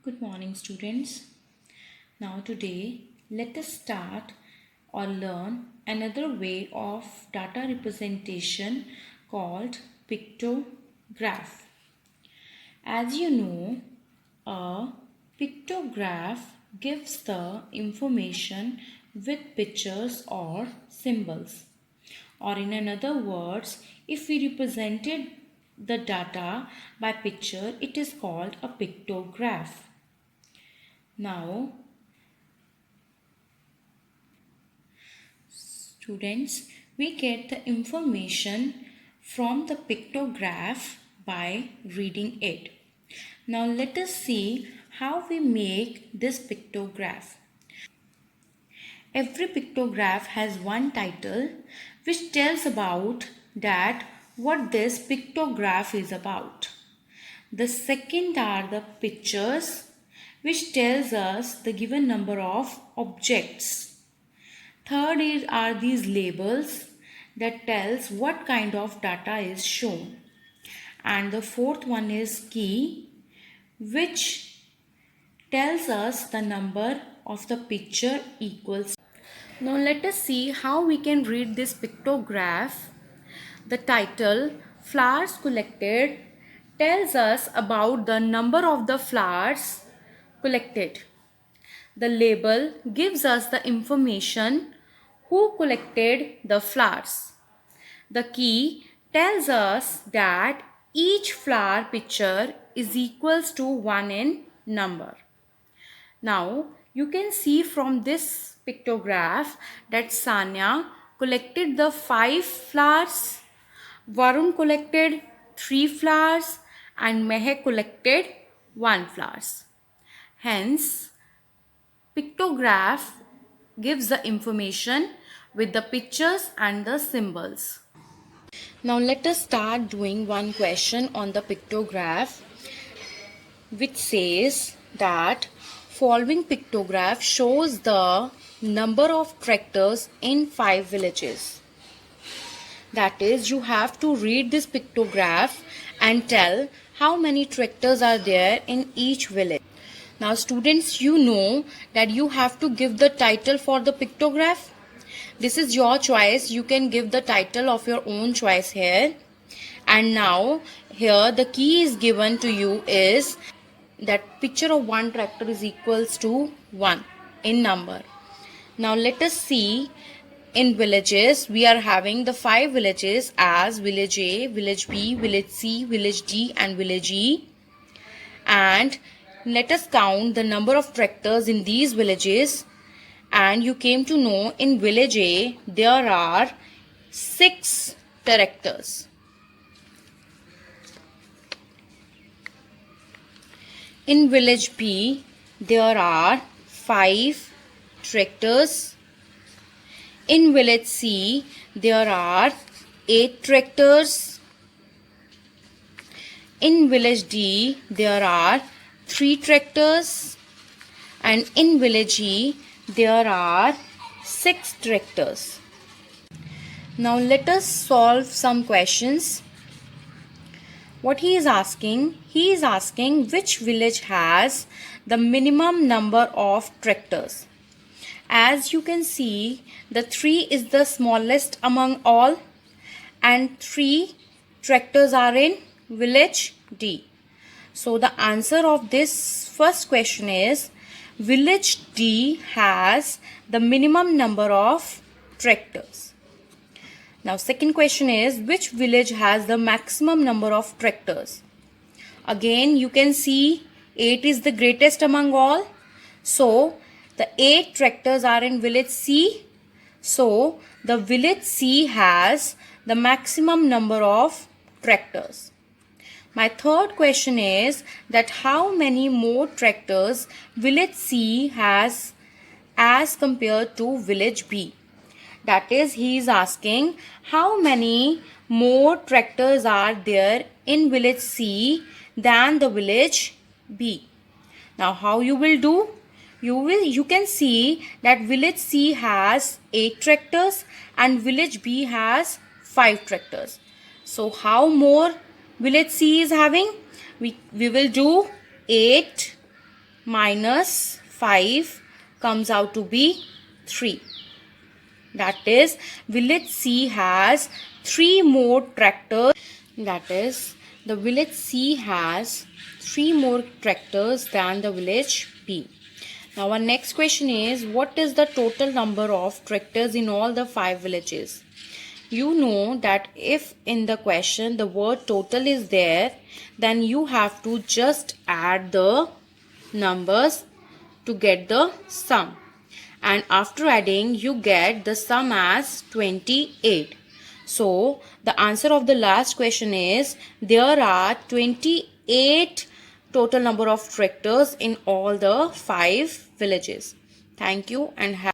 Good morning, students. Now, today, let us start or learn another way of data representation called pictograph. As you know, a pictograph gives the information with pictures or symbols. Or in another words, if we represented the data by picture, it is called a pictograph. Now, students, we get the information from the pictograph by reading it. Now, let us see how we make this pictograph. Every pictograph has one title which tells about that what this pictograph is about. The second are the pictures which tells us the given number of objects. Third are these labels that tells what kind of data is shown. And the fourth one is key which tells us the number of the picture equals. Now let us see how we can read this pictograph. The title flowers collected tells us about the number of the flowers collected. The label gives us the information who collected the flowers. The key tells us that each flower picture is equals to 1 in number. Now you can see from this pictograph that Sanya collected the 5 flowers, Varun collected 3 flowers and Mehak collected 1 flowers. Hence, pictograph gives the information with the pictures and the symbols. Now let us start doing one question on the pictograph which says that following pictograph shows the number of tractors in 5 villages. That is, you have to read this pictograph and tell how many tractors are there in each village. Now students, you know that you have to give the title for the pictograph. This is your choice. You can give the title of your own choice here. And now here the key is given to you is that picture of one tractor is equals to 1 in number. Now let us see in villages. We are having the 5 villages as village A, village B, village C, village D and village E. And let us count the number of tractors in these villages. And you came to know in village A there are 6 tractors. In village B there are 5 tractors. In village C there are 8 tractors. In village D there are 3 tractors. And in village E there are 6 tractors. Now let us solve some questions. What he is asking which village has the minimum number of tractors. As you can see, the 3 is the smallest among all and 3 tractors are in village D. So the answer of this first question is village D has the minimum number of tractors. Now second question is which village has the maximum number of tractors. Again you can see 8 is the greatest among all. So the 8 tractors are in village C. So the village C has the maximum number of tractors. My third question is that how many more tractors village C has as compared to village B. That is, he is asking how many more tractors are there in village C than the village B. Now how you will do? You can see that village C has 8 tractors and village B has 5 tractors. So how more village C is having? We will do 8 minus 5 comes out to be 3. That is, village C has 3 more tractors. That is, the village C has 3 more tractors than the village B. Now our next question is, what is the total number of tractors in all the 5 villages? You know that if in the question the word total is there, then you have to just add the numbers to get the sum. And after adding, you get the sum as 28. So the answer of the last question is, there are 28 total number of tractors in all the 5 villages. Thank you and have